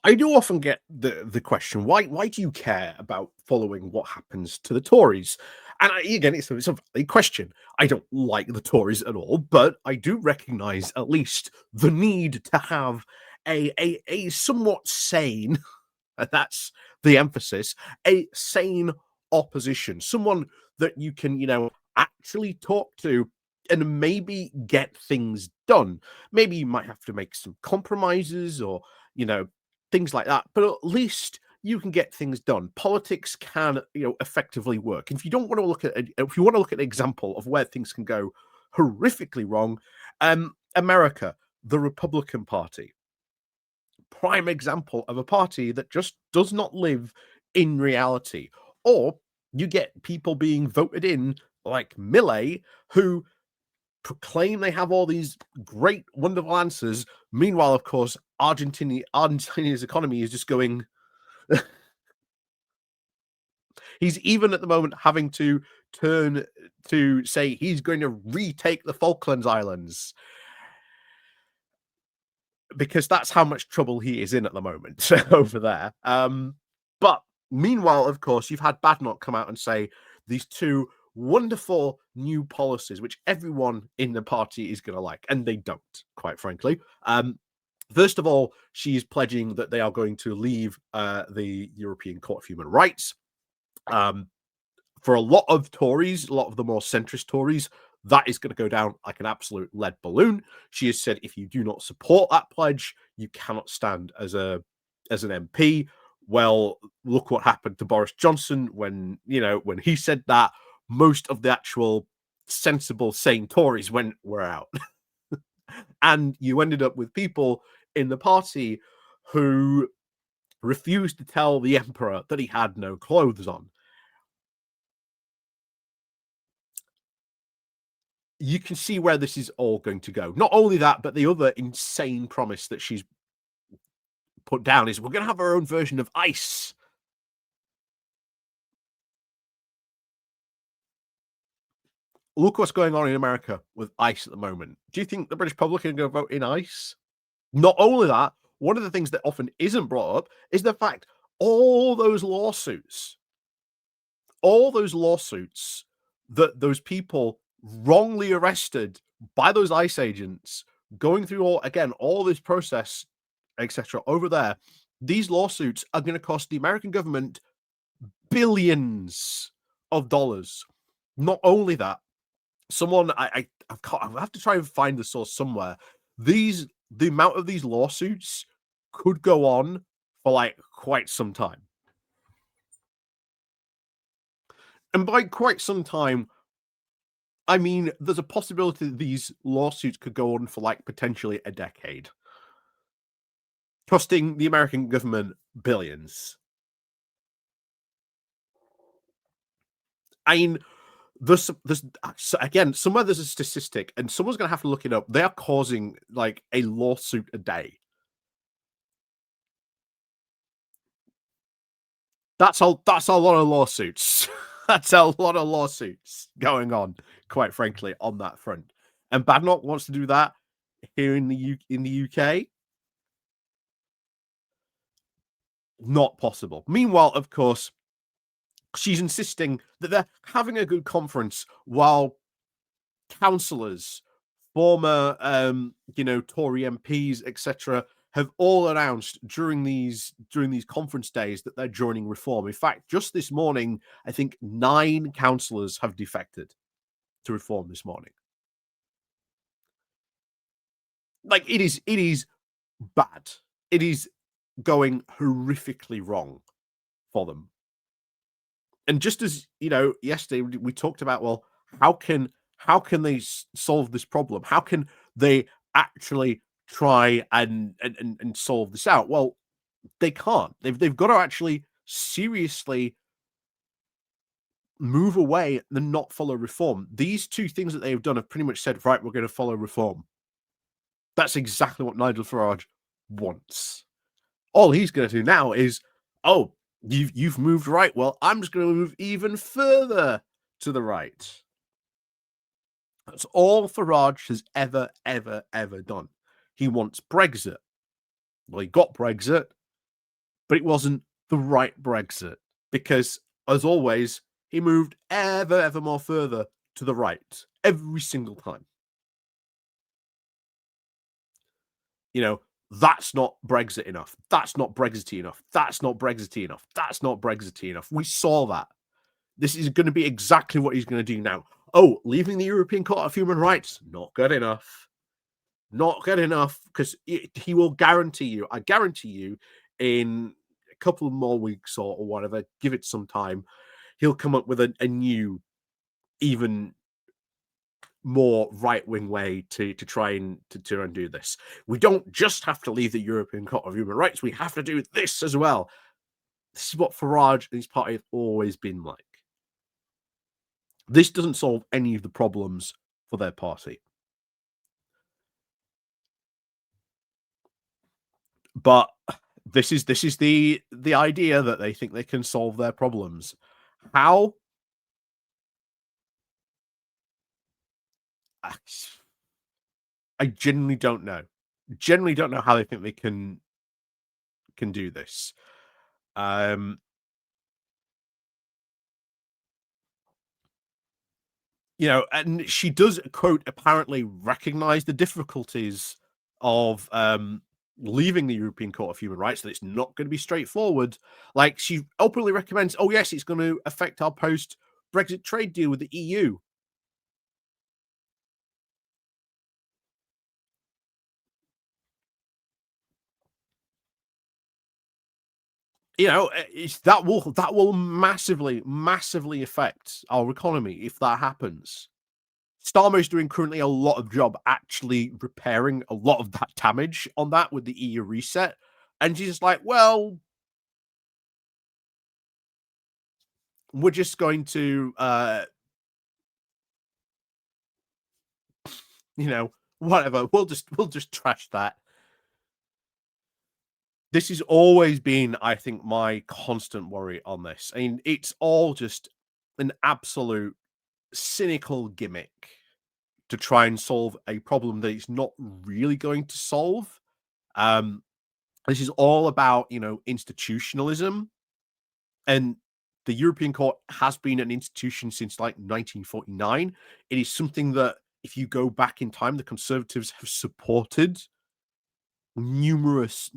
I do often get the question, why do you care about following what happens to the Tories? And again, it's a valid question. I don't like the Tories at all, but I do recognise at least the need to have a somewhat sane, and that's the emphasis, a sane opposition, someone that you can, actually talk to and maybe get things done. Maybe you might have to make some compromises or, you know, things like that, but at least you can get things done. Politics can, effectively work. If you don't want to look at, if you want to look at an example of where things can go horrifically wrong, America, the Republican Party, prime example of a party that just does not live in reality. Or you get people being voted in like Millet who proclaim they have all these great, wonderful answers. Meanwhile, of course, Argentina's economy is just going. He's even at the moment having to turn to say he's going to retake the Falklands Islands because that's how much trouble he is in at the moment over there. But meanwhile, of course, you've had Badenoch come out and say these two wonderful new policies, which everyone in the party is going to like, and they don't, quite frankly. First of all, she's pledging that they are going to leave the European Court of Human Rights. For a lot of Tories, a lot of the more centrist Tories, that is going to go down like an absolute lead balloon. She has said if you do not support that pledge, you cannot stand as an MP. Well, look what happened to Boris Johnson when he said that. Most of the actual sensible, sane Tories were out, and you ended up with people in the party who refused to tell the emperor that he had no clothes on. You can see where this is all going to go. Not only that, but the other insane promise that she's put down is we're going to have our own version of ICE. Look what's going on in America with ICE at the moment. Do you think the British public are going to vote in ICE? Not only that, one of the things that often isn't brought up is the fact all those lawsuits that those people wrongly arrested by those ICE agents going through all this process, etc. over there, these lawsuits are going to cost the American government billions of dollars. Not only that, someone I have to try and find the source somewhere. The amount of these lawsuits could go on for like quite some time. And by quite some time, I mean, there's a possibility that these lawsuits could go on for like potentially a decade, costing the American government billions. I mean, there's again, somewhere there's a statistic, and someone's going to have to look it up. They are causing like a lawsuit a day. That's a lot of lawsuits. That's a lot of lawsuits going on, quite frankly, on that front. And Badenoch wants to do that here in the UK. Not possible. Meanwhile, of course, she's insisting that they're having a good conference while councillors, former Tory MPs, etc., have all announced during these conference days that they're joining Reform. In fact, just this morning, I think 9 councillors have defected to Reform this morning. Like it is bad. It is going horrifically wrong for them. And just as yesterday we talked about, well, how can they solve this problem? How can they actually try and solve this out? Well, they can't. They've got to actually seriously move away and not follow Reform. These two things that they've done have pretty much said, right, we're going to follow Reform. That's exactly what Nigel Farage wants. All he's going to do now is, oh, you've moved right. Well, I'm just going to move even further to the right. That's all Farage has ever done. He wants Brexit. Well, he got Brexit. but it wasn't the right Brexit because, as always, he moved ever more further to the right every single time. You know, that's not Brexit enough. That's not Brexity enough. That's not Brexity enough. That's not Brexity enough. We saw that. This is going to be exactly what he's going to do now. Oh, leaving the European Court of Human Rights, not good enough. Not good enough because he will guarantee you, I guarantee you, in a couple of more weeks or whatever, give it some time, he'll come up with a new, even more right-wing way to try and to undo this. We don't just have to leave the European Court of Human Rights, we have to do this as well. This is what Farage and his party have always been like. This doesn't solve any of the problems for their party. But this is the idea that they think they can solve their problems. How? I genuinely don't know. Generally don't know how they think they can do this. You know, and she does, quote, apparently recognize the difficulties of leaving the European Court of Human Rights, that it's not going to be straightforward. Like, she openly recommends, oh, yes, it's going to affect our post Brexit trade deal with the EU. You know, that will massively affect our economy if that happens. Starmer's doing currently a lot of job actually repairing a lot of that damage on that with the EU reset. And she's just like, well, we're just going to, you know, whatever. We'll just trash that. This has always been, I think, my constant worry on this. I mean, it's all just an absolute cynical gimmick to try and solve a problem that it's not really going to solve. This is all about, you know, institutionalism, and the European Court has been an institution since like 1949. It is something that, if you go back in time, the Conservatives have supported numerous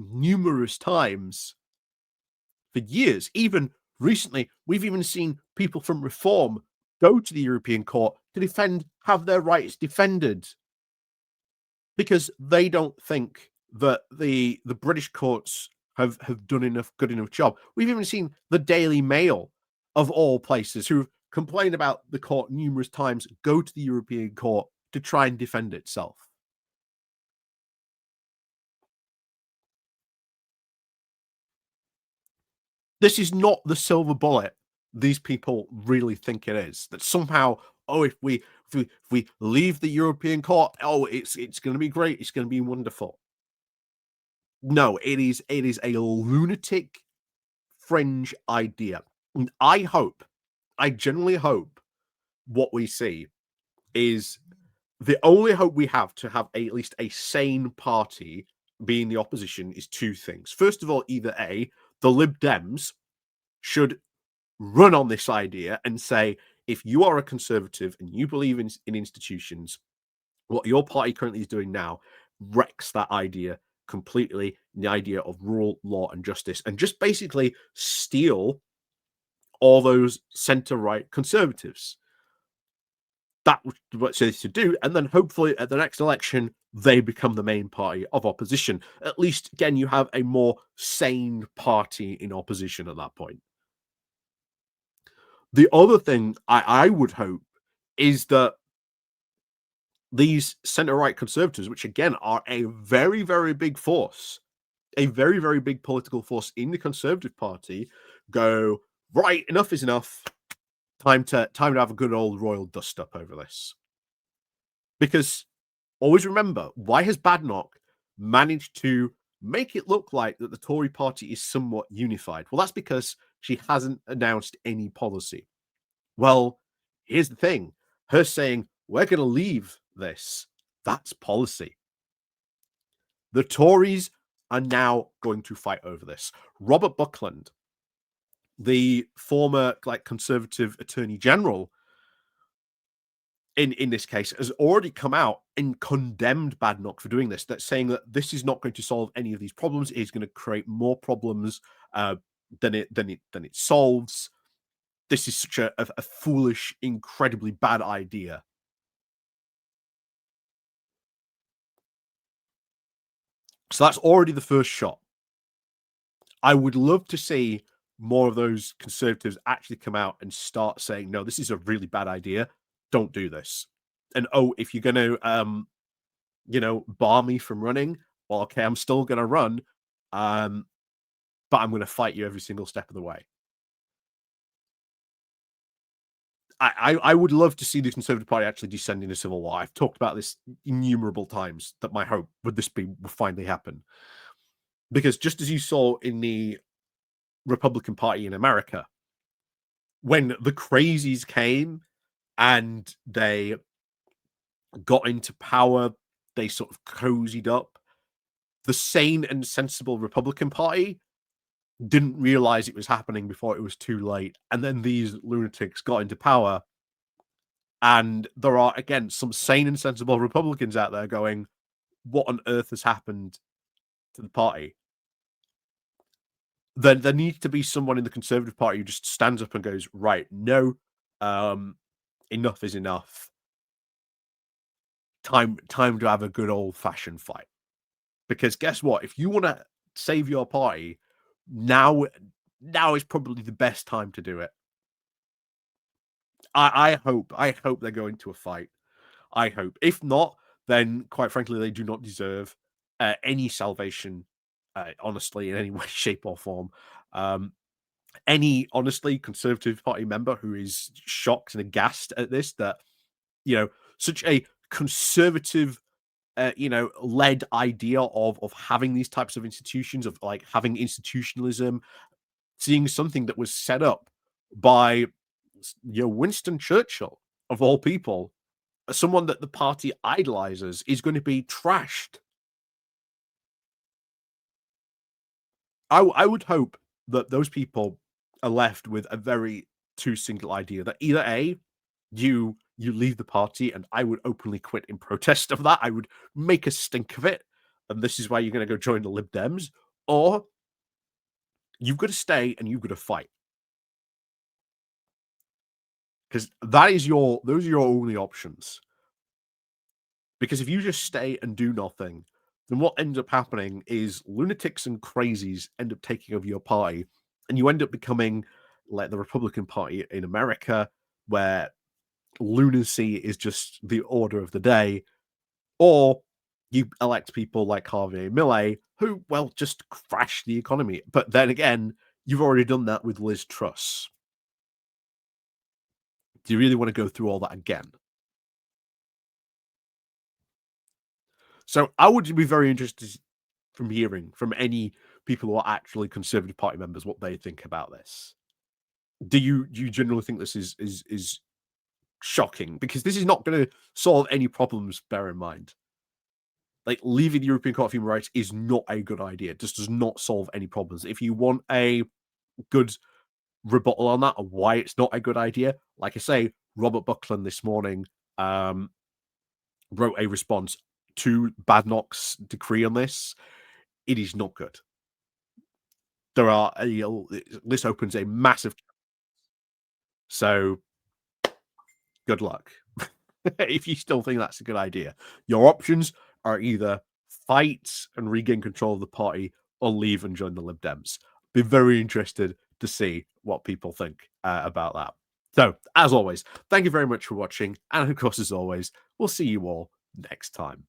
times for years. Even recently, we've even seen people from Reform go to the European Court to have their rights defended, because they don't think that the British courts have done good enough job. We've even seen the Daily Mail, of all places, who've complained about the court numerous times, go to the European Court to try and defend itself. This is not the silver bullet these people really think it is. That somehow, oh, if we leave the European Court, oh, it's going to be great. It's going to be wonderful. No, it is a lunatic fringe idea. And I genuinely hope what we see is the only hope we have to have at least a sane party being the opposition is two things. First of all, either A, the Lib Dems should run on this idea and say, if you are a conservative and you believe in institutions, what your party currently is doing now wrecks that idea completely, the idea of rule, law, and justice, and just basically steal all those center-right conservatives. That's what they should do, and then hopefully at the next election they become the main party of opposition. At least, again, you have a more sane party in opposition at that point. The other thing I would hope is that these center-right conservatives, which again are a very big force, a very big political force in the Conservative Party, go, right, enough is enough. Time to have a good old royal dust up over this. Because always remember, why has Badenoch managed to make it look like that the Tory party is somewhat unified? Well, that's because she hasn't announced any policy. Well, here's the thing. Her saying, we're going to leave this, that's policy. The Tories are now going to fight over this. Robert Buckland, the former Conservative Attorney General, in this case, has already come out and condemned Badenoch for doing this. That's saying that this is not going to solve any of these problems. It is going to create more problems than it solves. This is such a foolish, incredibly bad idea. So that's already the first shot. I would love to see more of those Conservatives actually come out and start saying, no, this is a really bad idea. Don't do this. And if you're going to, bar me from running, well, okay, I'm still going to run, but I'm going to fight you every single step of the way. I would love to see the Conservative Party actually descend into civil war. I've talked about this innumerable times, that my hope would finally happen. Because just as you saw in the Republican Party in America, when the crazies came and they got into power, they sort of cozied up. The sane and sensible Republican Party didn't realize it was happening before it was too late. And then these lunatics got into power. And there are, again, some sane and sensible Republicans out there going, what on earth has happened to the party? Then there needs to be someone in the Conservative Party who just stands up and goes, right, no, enough is enough. Time to have a good old-fashioned fight. Because guess what? If you want to save your party, now is probably the best time to do it. I hope they go into a fight. I hope. If not, then quite frankly, they do not deserve any salvation, honestly, in any way, shape, or form. Any honestly Conservative Party member who is shocked and aghast at this, that such a conservative led idea of having these types of institutions, of like having institutionalism, seeing something that was set up by Winston Churchill, of all people, someone that the party idolizes, is going to be trashed. I would hope that those people are left with a very too single idea, that either A, you leave the party, and I would openly quit in protest of that. I would make a stink of it, and this is why you're going to go join the Lib Dems, or you've got to stay and you've got to fight. Because those are your only options. Because if you just stay and do nothing, then what ends up happening is lunatics and crazies end up taking over your party, and you end up becoming like the Republican Party in America, where lunacy is just the order of the day, or you elect people like Harvey Millet, who, well, just crash the economy. But then again, you've already done that with Liz Truss. Do you really want to go through all that again? So I would be very interested from hearing from any people who are actually Conservative Party members what they think about this. Do you generally think this is shocking? Because this is not going to solve any problems, bear in mind. Like, leaving the European Court of Human Rights is not a good idea. It just does not solve any problems. If you want a good rebuttal on that, and why it's not a good idea, like I say, Robert Buckland this morning wrote a response to Badenoch's decree on this. It is not good. This opens a massive, so good luck. If you still think that's a good idea, your options are either fight and regain control of the party, or leave and join the Lib Dems. Be very interested to see what people think about that. So, as always, thank you very much for watching, and of course, as always, we'll see you all next time.